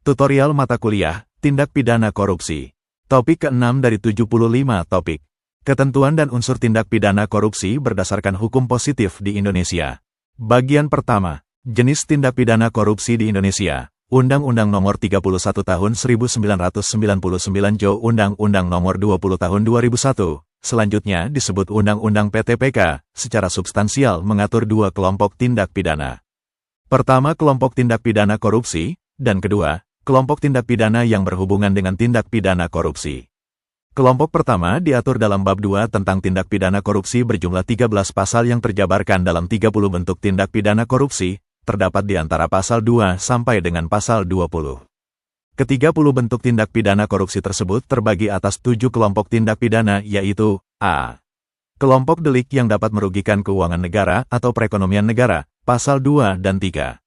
Tutorial mata kuliah, Tindak Pidana Korupsi. Topik ke-6 dari 75 topik. Ketentuan dan unsur tindak pidana korupsi berdasarkan hukum positif di Indonesia. Bagian pertama, jenis tindak pidana korupsi di Indonesia. Undang-Undang Nomor 31 Tahun 1999 Jo Undang-Undang Nomor 20 Tahun 2001. Selanjutnya disebut Undang-Undang PTPK, secara substansial mengatur dua kelompok tindak pidana. Pertama, kelompok tindak pidana korupsi, dan kedua, kelompok tindak pidana yang berhubungan dengan tindak pidana korupsi. Kelompok pertama diatur dalam Bab 2 tentang tindak pidana korupsi berjumlah 13 pasal yang terjabarkan dalam 30 bentuk tindak pidana korupsi, terdapat di antara pasal 2 sampai dengan pasal 20. Ke-30 bentuk tindak pidana korupsi tersebut terbagi atas 7 kelompok tindak pidana yaitu A. Kelompok delik yang dapat merugikan keuangan negara atau perekonomian negara, pasal 2 dan 3.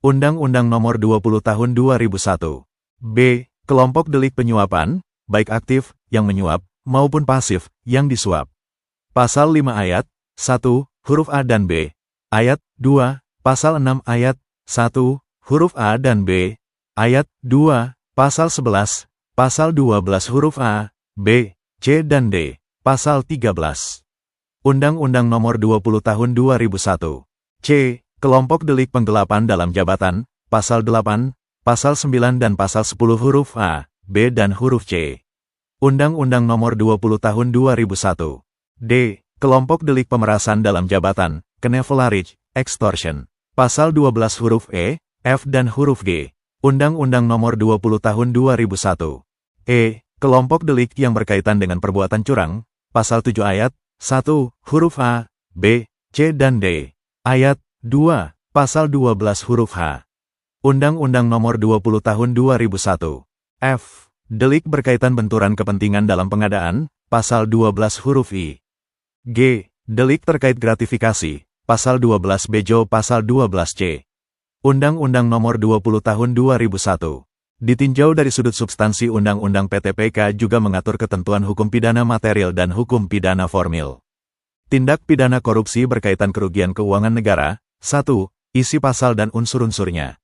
Undang-Undang Nomor 20 Tahun 2001. B. Kelompok delik penyuapan, baik aktif, yang menyuap, maupun pasif, yang disuap. Pasal 5 ayat 1, huruf A dan B. Ayat 2, pasal 6 ayat 1, huruf A dan B. Ayat 2, pasal 11, pasal 12 huruf A, B, C dan D. Pasal 13. Undang-Undang Nomor 20 Tahun 2001. C. Kelompok delik penggelapan dalam jabatan, pasal 8, pasal 9 dan pasal 10 huruf A, B dan huruf C. Undang-Undang Nomor 20 Tahun 2001. D. Kelompok delik pemerasan dalam jabatan, knevelarij, extortion, pasal 12 huruf E, F dan huruf G. Undang-Undang Nomor 20 Tahun 2001. E. Kelompok delik yang berkaitan dengan perbuatan curang, pasal 7 ayat 1, huruf A, B, C dan D. Ayat 2, pasal 12 huruf H. Undang-Undang Nomor 20 Tahun 2001. F. Delik berkaitan benturan kepentingan dalam pengadaan, pasal 12 huruf I. G. Delik terkait gratifikasi, pasal 12 B Jo pasal 12 C. Undang-Undang Nomor 20 Tahun 2001. Ditinjau dari sudut substansi Undang-Undang PTPK juga mengatur ketentuan hukum pidana material dan hukum pidana formil. Tindak pidana korupsi berkaitan kerugian keuangan negara. 1. Isi pasal dan unsur-unsurnya.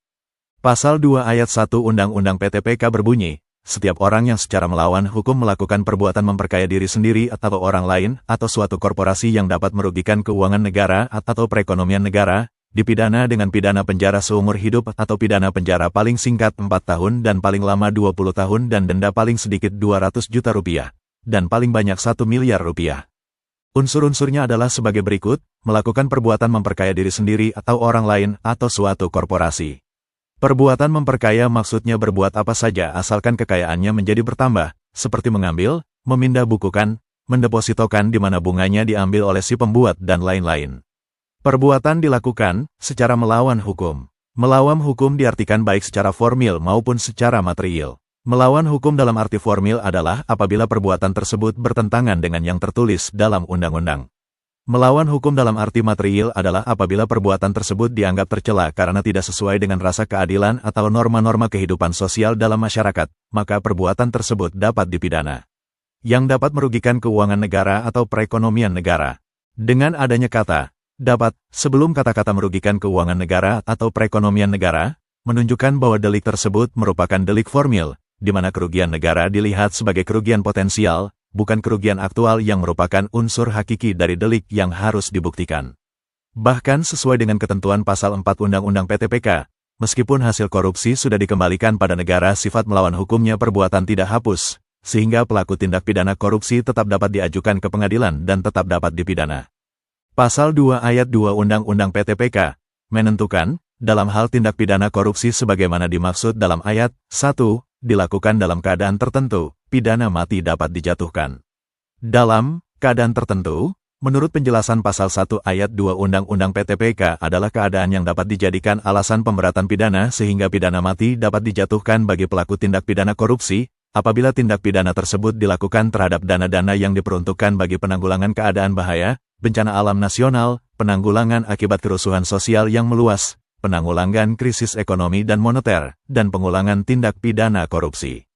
Pasal 2 ayat 1 Undang-Undang PTPK berbunyi, setiap orang yang secara melawan hukum melakukan perbuatan memperkaya diri sendiri atau orang lain atau suatu korporasi yang dapat merugikan keuangan negara atau perekonomian negara, dipidana dengan pidana penjara seumur hidup atau pidana penjara paling singkat 4 tahun dan paling lama 20 tahun dan denda paling sedikit 200 juta rupiah, dan paling banyak 1 miliar rupiah. Unsur-unsurnya adalah sebagai berikut, melakukan perbuatan memperkaya diri sendiri atau orang lain atau suatu korporasi. Perbuatan memperkaya maksudnya berbuat apa saja asalkan kekayaannya menjadi bertambah, seperti mengambil, memindah bukukan, mendepositokan di mana bunganya diambil oleh si pembuat dan lain-lain. Perbuatan dilakukan secara melawan hukum. Melawan hukum diartikan baik secara formil maupun secara material. Melawan hukum dalam arti formil adalah apabila perbuatan tersebut bertentangan dengan yang tertulis dalam undang-undang. Melawan hukum dalam arti material adalah apabila perbuatan tersebut dianggap tercela karena tidak sesuai dengan rasa keadilan atau norma-norma kehidupan sosial dalam masyarakat, maka perbuatan tersebut dapat dipidana. Yang dapat merugikan keuangan negara atau perekonomian negara. Dengan adanya kata dapat, sebelum kata-kata merugikan keuangan negara atau perekonomian negara, menunjukkan bahwa delik tersebut merupakan delik formil, di mana kerugian negara dilihat sebagai kerugian potensial, bukan kerugian aktual yang merupakan unsur hakiki dari delik yang harus dibuktikan. Bahkan sesuai dengan ketentuan pasal 4 Undang-Undang PTPK, meskipun hasil korupsi sudah dikembalikan pada negara, sifat melawan hukumnya perbuatan tidak hapus, sehingga pelaku tindak pidana korupsi tetap dapat diajukan ke pengadilan dan tetap dapat dipidana. Pasal 2 ayat 2 Undang-Undang PTPK menentukan, dalam hal tindak pidana korupsi sebagaimana dimaksud dalam ayat 1, dilakukan dalam keadaan tertentu, pidana mati dapat dijatuhkan. Dalam keadaan tertentu, menurut penjelasan pasal 1 ayat 2 Undang-Undang PTPK adalah keadaan yang dapat dijadikan alasan pemberatan pidana sehingga pidana mati dapat dijatuhkan bagi pelaku tindak pidana korupsi, apabila tindak pidana tersebut dilakukan terhadap dana-dana yang diperuntukkan bagi penanggulangan keadaan bahaya, bencana alam nasional, penanggulangan akibat kerusuhan sosial yang meluas, penanggulangan krisis ekonomi dan moneter, dan pengulangan tindak pidana korupsi.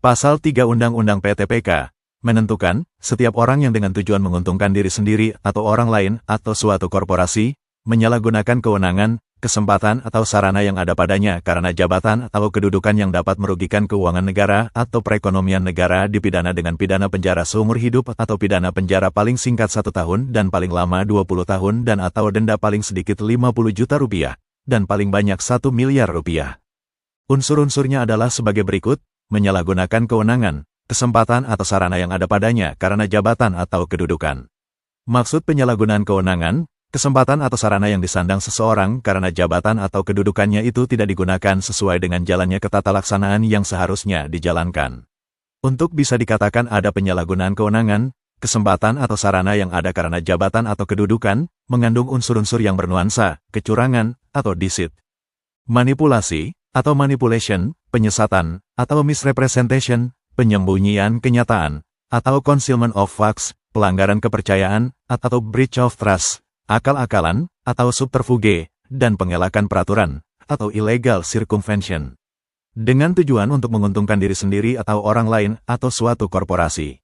Pasal 3 Undang-Undang PTPK menentukan, setiap orang yang dengan tujuan menguntungkan diri sendiri atau orang lain atau suatu korporasi, menyalahgunakan kewenangan, kesempatan atau sarana yang ada padanya karena jabatan atau kedudukan yang dapat merugikan keuangan negara atau perekonomian negara dipidana dengan pidana penjara seumur hidup atau pidana penjara paling singkat 1 tahun dan paling lama 20 tahun dan atau denda paling sedikit 50 juta rupiah dan paling banyak 1 miliar rupiah. Unsur-unsurnya adalah sebagai berikut: menyalahgunakan kewenangan, kesempatan atau sarana yang ada padanya karena jabatan atau kedudukan. Maksud penyalahgunaan kewenangan, kesempatan atau sarana yang disandang seseorang karena jabatan atau kedudukannya itu tidak digunakan sesuai dengan jalannya ketata laksanaan yang seharusnya dijalankan. Untuk bisa dikatakan ada penyalahgunaan kewenangan, kesempatan atau sarana yang ada karena jabatan atau kedudukan, mengandung unsur-unsur yang bernuansa, kecurangan, atau deceit. Manipulasi, atau manipulation, penyesatan, atau misrepresentation, penyembunyian kenyataan, atau concealment of facts, pelanggaran kepercayaan, atau breach of trust, akal-akalan, atau subterfuge, dan pengelakan peraturan, atau illegal circumvention. Dengan tujuan untuk menguntungkan diri sendiri atau orang lain, atau suatu korporasi.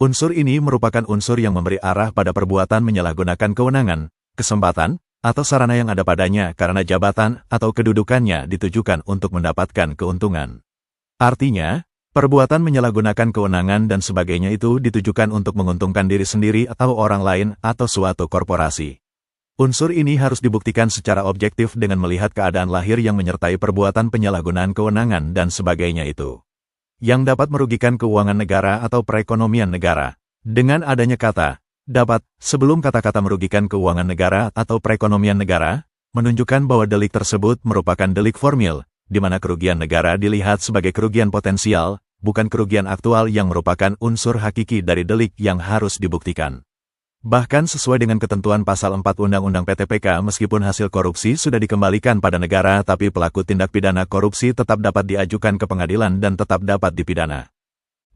Unsur ini merupakan unsur yang memberi arah pada perbuatan menyalahgunakan kewenangan, kesempatan, atau sarana yang ada padanya karena jabatan atau kedudukannya ditujukan untuk mendapatkan keuntungan. Artinya, perbuatan menyalahgunakan kewenangan dan sebagainya itu ditujukan untuk menguntungkan diri sendiri atau orang lain atau suatu korporasi. Unsur ini harus dibuktikan secara objektif dengan melihat keadaan lahir yang menyertai perbuatan penyalahgunaan kewenangan dan sebagainya itu, yang dapat merugikan keuangan negara atau perekonomian negara. Dengan adanya kata dapat sebelum kata-kata merugikan keuangan negara atau perekonomian negara, menunjukkan bahwa delik tersebut merupakan delik formil, di mana kerugian negara dilihat sebagai kerugian potensial, bukan kerugian aktual yang merupakan unsur hakiki dari delik yang harus dibuktikan. Bahkan sesuai dengan ketentuan pasal 4 Undang-Undang PTPK, meskipun hasil korupsi sudah dikembalikan pada negara, tapi pelaku tindak pidana korupsi tetap dapat diajukan ke pengadilan dan tetap dapat dipidana.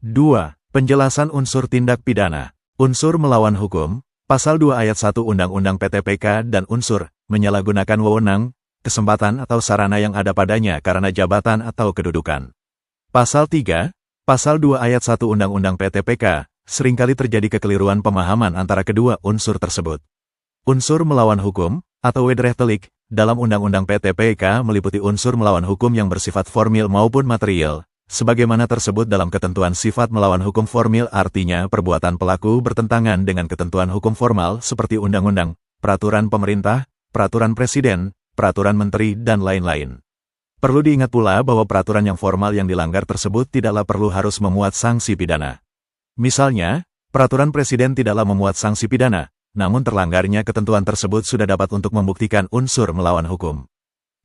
2. Penjelasan unsur tindak pidana. Unsur melawan hukum, pasal 2 ayat 1 Undang-Undang PTPK dan unsur menyalahgunakan wewenang, kesempatan atau sarana yang ada padanya karena jabatan atau kedudukan. Pasal 3, pasal 2 ayat 1 Undang-Undang PTPK, seringkali terjadi kekeliruan pemahaman antara kedua unsur tersebut. Unsur melawan hukum, atau wederrechtelijk, dalam Undang-Undang PTPK meliputi unsur melawan hukum yang bersifat formil maupun material, sebagaimana tersebut dalam ketentuan sifat melawan hukum formil, artinya perbuatan pelaku bertentangan dengan ketentuan hukum formal seperti undang-undang, peraturan pemerintah, peraturan presiden, peraturan menteri, dan lain-lain. Perlu diingat pula bahwa peraturan yang formal yang dilanggar tersebut tidaklah perlu harus memuat sanksi pidana. Misalnya, peraturan presiden tidaklah memuat sanksi pidana, namun terlanggarnya ketentuan tersebut sudah dapat untuk membuktikan unsur melawan hukum.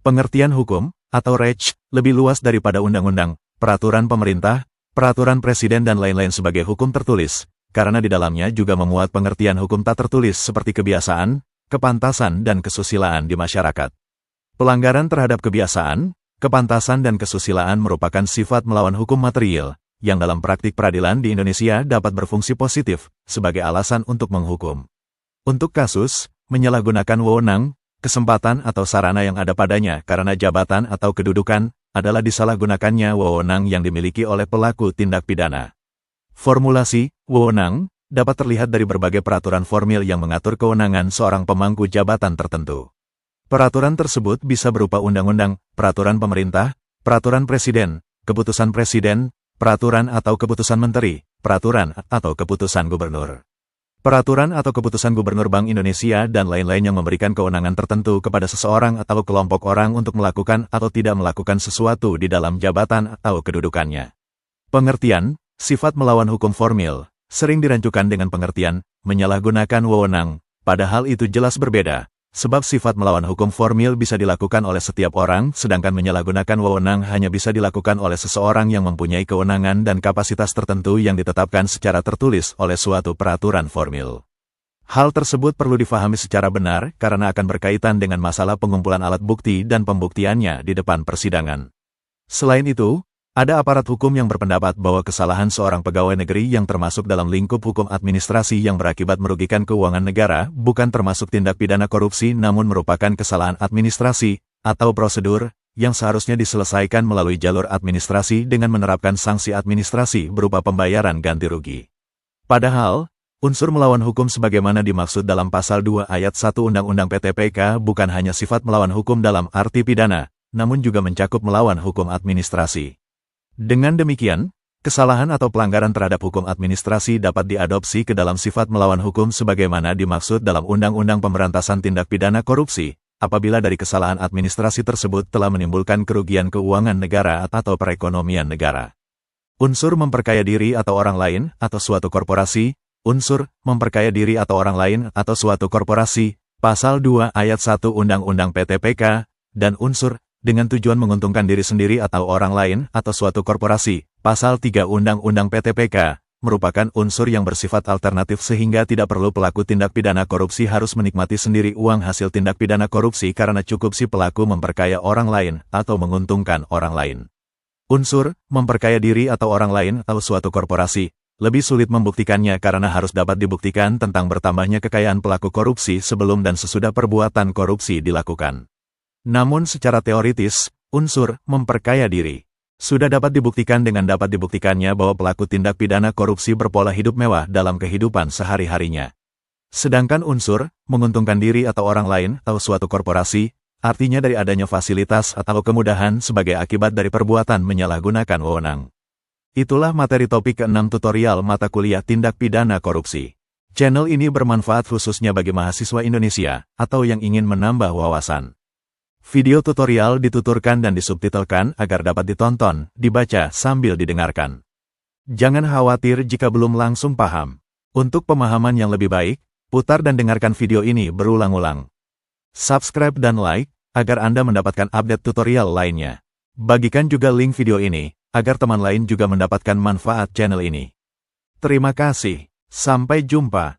Pengertian hukum, atau Recht, lebih luas daripada undang-undang, peraturan pemerintah, peraturan presiden dan lain-lain sebagai hukum tertulis, karena di dalamnya juga memuat pengertian hukum tak tertulis seperti kebiasaan, kepantasan dan kesusilaan di masyarakat. Pelanggaran terhadap kebiasaan, kepantasan dan kesusilaan merupakan sifat melawan hukum material, yang dalam praktik peradilan di Indonesia dapat berfungsi positif, sebagai alasan untuk menghukum. Untuk kasus, menyalahgunakan wewenang, kesempatan atau sarana yang ada padanya karena jabatan atau kedudukan, adalah disalahgunakannya wewenang yang dimiliki oleh pelaku tindak pidana. Formulasi, wewenang, dapat terlihat dari berbagai peraturan formil yang mengatur kewenangan seorang pemangku jabatan tertentu. Peraturan tersebut bisa berupa undang-undang, peraturan pemerintah, peraturan presiden, keputusan presiden, peraturan atau keputusan menteri, peraturan atau keputusan gubernur. Peraturan atau keputusan gubernur Bank Indonesia dan lain-lain yang memberikan kewenangan tertentu kepada seseorang atau kelompok orang untuk melakukan atau tidak melakukan sesuatu di dalam jabatan atau kedudukannya. Pengertian, sifat melawan hukum formil, sering dirancukan dengan pengertian, menyalahgunakan wewenang, padahal itu jelas berbeda. Sebab sifat melawan hukum formil bisa dilakukan oleh setiap orang, sedangkan menyalahgunakan wewenang hanya bisa dilakukan oleh seseorang yang mempunyai kewenangan dan kapasitas tertentu yang ditetapkan secara tertulis oleh suatu peraturan formil. Hal tersebut perlu difahami secara benar karena akan berkaitan dengan masalah pengumpulan alat bukti dan pembuktiannya di depan persidangan. Selain itu, ada aparat hukum yang berpendapat bahwa kesalahan seorang pegawai negeri yang termasuk dalam lingkup hukum administrasi yang berakibat merugikan keuangan negara bukan termasuk tindak pidana korupsi namun merupakan kesalahan administrasi atau prosedur yang seharusnya diselesaikan melalui jalur administrasi dengan menerapkan sanksi administrasi berupa pembayaran ganti rugi. Padahal, Unsur melawan hukum sebagaimana dimaksud dalam Pasal 2 Ayat 1 Undang-Undang PTPK bukan hanya sifat melawan hukum dalam arti pidana, namun juga mencakup melawan hukum administrasi. Dengan demikian, kesalahan atau pelanggaran terhadap hukum administrasi dapat diadopsi ke dalam sifat melawan hukum sebagaimana dimaksud dalam Undang-Undang Pemberantasan Tindak Pidana Korupsi, apabila dari kesalahan administrasi tersebut telah menimbulkan kerugian keuangan negara atau perekonomian negara. Unsur memperkaya diri atau orang lain atau suatu korporasi. Unsur memperkaya diri atau orang lain atau suatu korporasi, Pasal 2 Ayat 1 Undang-Undang PTPK, dan unsur dengan tujuan menguntungkan diri sendiri atau orang lain atau suatu korporasi, Pasal 3 Undang-Undang PTPK, merupakan unsur yang bersifat alternatif sehingga tidak perlu pelaku tindak pidana korupsi harus menikmati sendiri uang hasil tindak pidana korupsi karena cukup si pelaku memperkaya orang lain atau menguntungkan orang lain. Unsur memperkaya diri atau orang lain atau suatu korporasi lebih sulit membuktikannya karena harus dapat dibuktikan tentang bertambahnya kekayaan pelaku korupsi sebelum dan sesudah perbuatan korupsi dilakukan. Namun secara teoritis, unsur memperkaya diri sudah dapat dibuktikan dengan dapat dibuktikannya bahwa pelaku tindak pidana korupsi berpola hidup mewah dalam kehidupan sehari-harinya. Sedangkan unsur menguntungkan diri atau orang lain atau suatu korporasi, artinya dari adanya fasilitas atau kemudahan sebagai akibat dari perbuatan menyalahgunakan wewenang. Itulah materi topik ke-6 tutorial mata kuliah Tindak Pidana Korupsi. Channel ini bermanfaat khususnya bagi mahasiswa Indonesia atau yang ingin menambah wawasan. Video tutorial dituturkan dan disubtitelkan agar dapat ditonton, dibaca sambil didengarkan. Jangan khawatir jika belum langsung paham. Untuk pemahaman yang lebih baik, putar dan dengarkan video ini berulang-ulang. Subscribe dan like, agar Anda mendapatkan update tutorial lainnya. Bagikan juga link video ini, agar teman lain juga mendapatkan manfaat channel ini. Terima kasih. Sampai jumpa.